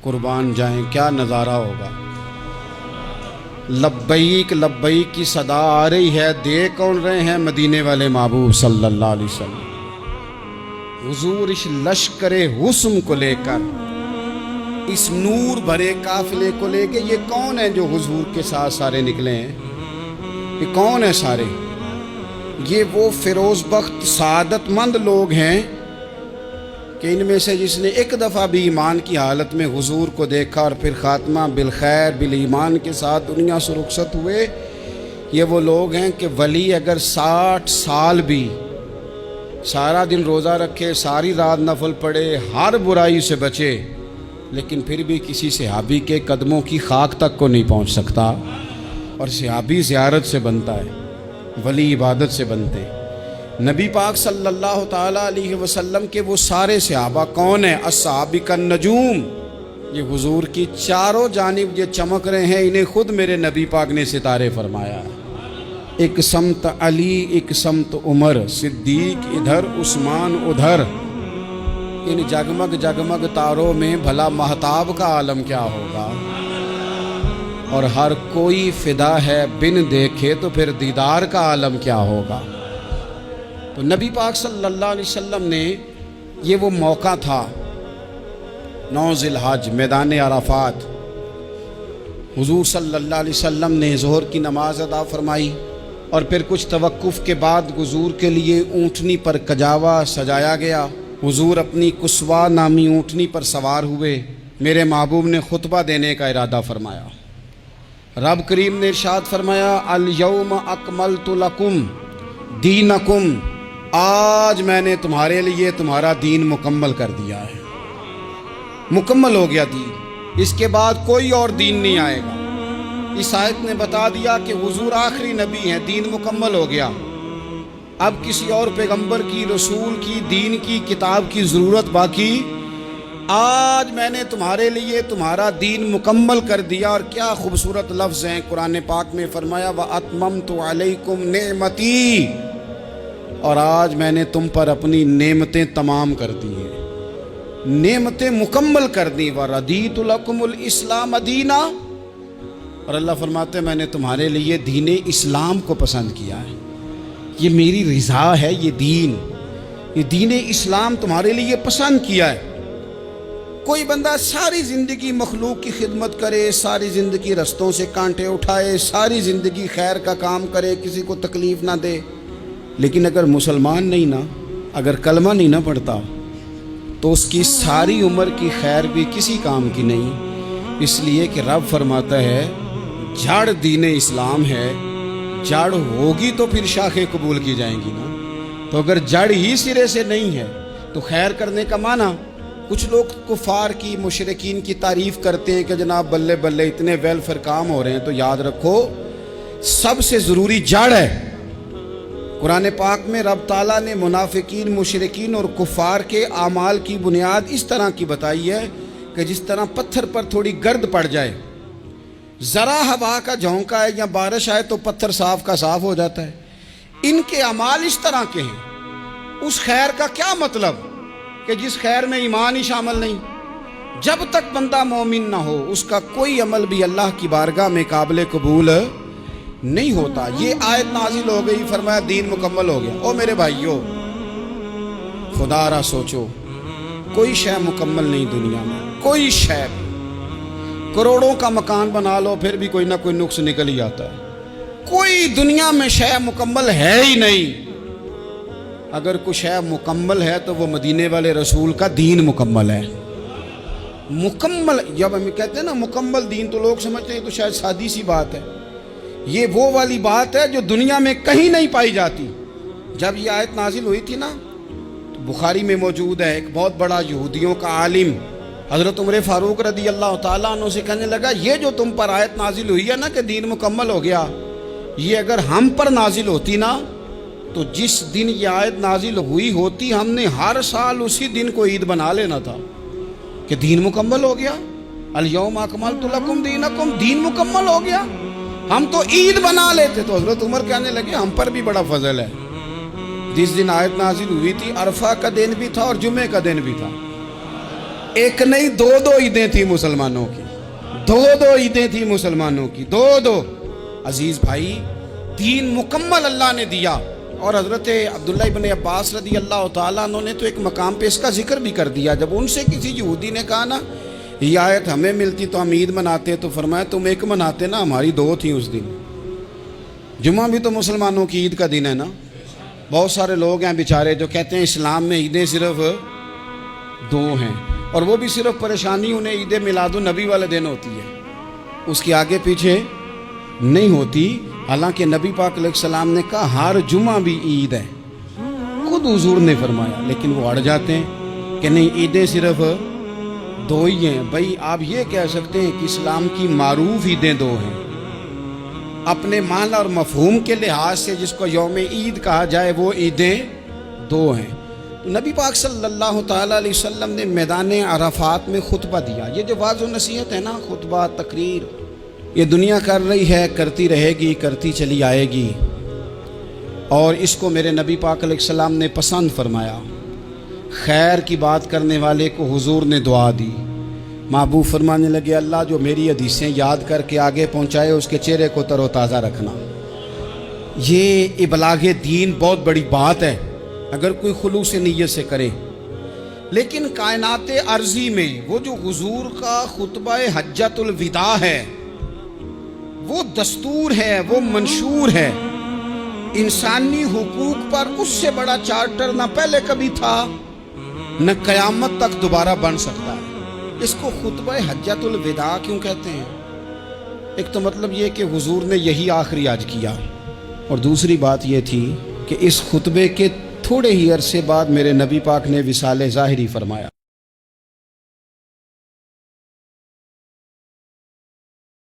قربان جائیں کیا نظارہ ہوگا۔ لبیک لبیک کی صدا آ رہی ہے، دے کون رہے ہیں؟ مدینے والے محبوب صلی اللہ علیہ وسلم۔ حضور اس لشکر حسن کو لے کر، اس نور بھرے قافلے کو لے کے، یہ کون ہے جو حضور کے ساتھ سارے نکلے ہیں؟ یہ کون ہے سارے؟ یہ وہ فیروز بخت سعادت مند لوگ ہیں کہ ان میں سے جس نے ایک دفعہ بھی ایمان کی حالت میں حضور کو دیکھا اور پھر خاتمہ بالخیر بالایمان کے ساتھ دنیا سے رخصت ہوئے، یہ وہ لوگ ہیں کہ ولی اگر 60 سال بھی سارا دن روزہ رکھے، ساری رات نفل پڑھے، ہر برائی سے بچے، لیکن پھر بھی کسی صحابی کے قدموں کی خاک تک کو نہیں پہنچ سکتا۔ اور صحابی زیارت سے بنتا ہے، ولی عبادت سے بنتے ہیں۔ نبی پاک صلی اللہ تعالیٰ علیہ وسلم کے وہ سارے صحابہ کون ہیں؟ الصحابہ النجوم، یہ حضور کی چاروں جانب یہ چمک رہے ہیں، انہیں خود میرے نبی پاک نے ستارے فرمایا۔ ایک سمت علی، ایک سمت عمر، صدیق ادھر، عثمان ادھر، ان جگمگ جگمگ تاروں میں بھلا مہتاب کا عالم کیا ہوگا؟ اور ہر کوئی فدا ہے بن دیکھے تو پھر دیدار کا عالم کیا ہوگا؟ تو نبی پاک صلی اللہ علیہ وسلم نے یہ وہ موقع تھا، 9 ذی الحج، میدان عرفات، حضور صلی اللہ علیہ وسلم نے ظہر کی نماز ادا فرمائی اور پھر کچھ توقف کے بعد حضور کے لیے اونٹنی پر کجاوا سجایا گیا۔ حضور اپنی کسوا نامی اونٹنی پر سوار ہوئے، میرے محبوب نے خطبہ دینے کا ارادہ فرمایا۔ رب کریم نے ارشاد فرمایا، الیوم اکملت لکم دینکم، آج میں نے تمہارے لیے تمہارا دین مکمل کر دیا ہے، مکمل ہو گیا دین، اس کے بعد کوئی اور دین نہیں آئے گا۔ اس آیت نے بتا دیا کہ حضور آخری نبی ہیں، دین مکمل ہو گیا، اب کسی اور پیغمبر کی، رسول کی، دین کی، کتاب کی ضرورت باقی، آج میں نے تمہارے لیے تمہارا دین مکمل کر دیا۔ اور کیا خوبصورت لفظ ہیں قرآن پاک میں، فرمایا وَأَتْمَمْتُ عَلَيْكُمْ نِعْمَتِي، اور آج میں نے تم پر اپنی نعمتیں تمام کر دی ہیں، نعمتیں مکمل کر دی۔ وَرَضِيتُ لَكُمُ الْإِسْلَامَ دِينًا، اور اللہ فرماتے ہیں میں نے تمہارے لیے دین اسلام کو پسند کیا ہے، یہ میری رضا ہے، یہ دین اسلام تمہارے لیے پسند کیا ہے۔ کوئی بندہ ساری زندگی مخلوق کی خدمت کرے، ساری زندگی رستوں سے کانٹے اٹھائے، ساری زندگی خیر کا کام کرے، کسی کو تکلیف نہ دے، لیکن اگر مسلمان نہیں نا، اگر کلمہ نہیں نہ پڑھتا، تو اس کی ساری عمر کی خیر بھی کسی کام کی نہیں۔ اس لیے کہ رب فرماتا ہے جڑ دین اسلام ہے، جڑ ہوگی تو پھر شاخیں قبول کی جائیں گی نا۔ تو اگر جڑ ہی سرے سے نہیں ہے تو خیر کرنے کا معنی، کچھ لوگ کفار کی، مشرکین کی تعریف کرتے ہیں کہ جناب بلے بلے اتنے ویلفیئر کام ہو رہے ہیں، تو یاد رکھو سب سے ضروری جڑ ہے۔ قرآن پاک میں رب تعالیٰ نے منافقین، مشرکین اور کفار کے اعمال کی بنیاد اس طرح کی بتائی ہے کہ جس طرح پتھر پر تھوڑی گرد پڑ جائے، ذرا ہوا کا جھونکا ہے یا بارش آئے تو پتھر صاف کا صاف ہو جاتا ہے، ان کے اعمال اس طرح کے ہیں۔ اس خیر کا کیا مطلب کہ جس خیر میں ایمان ہی شامل نہیں؟ جب تک بندہ مومن نہ ہو اس کا کوئی عمل بھی اللہ کی بارگاہ میں قابل قبول نہیں ہوتا۔ یہ آیت نازل ہو گئی، فرمایا دین مکمل ہو گیا۔ او میرے بھائیو، خدا را سوچو، کوئی شے مکمل نہیں دنیا میں، کوئی شے، کروڑوں کا مکان بنا لو پھر بھی کوئی نہ کوئی نقص نکل ہی آتا ہے، کوئی دنیا میں شے مکمل ہے ہی نہیں۔ اگر کوئی شے مکمل ہے تو وہ مدینے والے رسول کا دین مکمل ہے۔ مکمل، جب ہم کہتے ہیں نا مکمل دین، تو لوگ سمجھتے ہیں تو شاید سادی سی بات ہے، یہ وہ والی بات ہے جو دنیا میں کہیں نہیں پائی جاتی۔ جب یہ آیت نازل ہوئی تھی نا، تو بخاری میں موجود ہے، ایک بہت بڑا یہودیوں کا عالم حضرت عمر فاروق رضی اللہ تعالیٰ عنہ سے کہنے لگا، یہ جو تم پر آیت نازل ہوئی ہے نا کہ دین مکمل ہو گیا، یہ اگر ہم پر نازل ہوتی نا، تو جس دن یہ آیت نازل ہوئی ہوتی ہم نے ہر سال اسی دن کو عید بنا لینا تھا کہ دین مکمل ہو گیا، الیوم اکملت لکم دینکم، دین مکمل ہو گیا، ہم تو عید بنا لیتے۔ تو حضرت عمر کہنے لگے ہم پر بھی بڑا فضل ہے، جس دن آیت نازل ہوئی تھی عرفہ کا دن بھی تھا اور جمعے کا دن بھی تھا، ایک نہیں دو عیدیں تھی مسلمانوں کی، دو عیدیں تھی مسلمانوں کی، دو۔ عزیز بھائی، دین مکمل اللہ نے دیا، اور حضرت عبداللہ ابن عباس رضی اللہ تعالیٰ عنہ نے تو ایک مقام پہ اس کا ذکر بھی کر دیا۔ جب ان سے کسی یہودی نے کہا نا یہ آیت ہمیں ملتی تو ہم عید مناتے، تو فرمایا تم ایک مناتے نا، ہماری دو تھیں اس دن۔ جمعہ بھی تو مسلمانوں کی عید کا دن ہے نا۔ بہت سارے لوگ ہیں بیچارے جو کہتے ہیں اسلام میں عیدیں صرف دو ہیں، اور وہ بھی صرف پریشانی انہیں عید میلاد النبی والے دن ہوتی ہے، اس کے آگے پیچھے نہیں ہوتی۔ حالانکہ نبی پاک علیہ السلام نے کہا ہر جمعہ بھی عید ہے، خود حضور نے فرمایا، لیکن وہ اڑ جاتے ہیں کہ نہیں عیدیں صرف دو ہی ہیں۔ بھائی آپ یہ کہہ سکتے ہیں کہ اسلام کی معروف عیدیں دو ہیں، اپنے معنی اور مفہوم کے لحاظ سے جس کو یوم عید کہا جائے وہ عیدیں دو ہیں۔ نبی پاک صلی اللہ تعالیٰ علیہ وسلم نے میدان عرفات میں خطبہ دیا۔ یہ جو واعظ و نصیحت ہے نا، خطبہ، تقریر، یہ دنیا کر رہی ہے، کرتی رہے گی، کرتی چلی آئے گی، اور اس کو میرے نبی پاک علیہ السلام نے پسند فرمایا۔ خیر کی بات کرنے والے کو حضور نے دعا دی۔ محبوب فرمانے لگے اللہ جو میری حدیثیں یاد کر کے آگے پہنچائے اس کے چہرے کو تر و تازہ رکھنا۔ یہ ابلاغ دین بہت بڑی بات ہے اگر کوئی خلوص نیت سے کرے، لیکن کائنات ارضی میں وہ جو حضور کا خطبہ حجۃ الوداع ہے، وہ دستور ہے، وہ منشور ہے۔ انسانی حقوق پر اس سے بڑا چارٹر نہ پہلے کبھی تھا نہ قیامت تک دوبارہ بن سکتا ہے۔ اس کو خطبہ حجۃ الوداع کیوں کہتے ہیں؟ ایک تو مطلب یہ کہ حضور نے یہی آخری حج کیا، اور دوسری بات یہ تھی کہ اس خطبے کے تھوڑے ہی عرصے بعد میرے نبی پاک نے وصال ظاہری فرمایا۔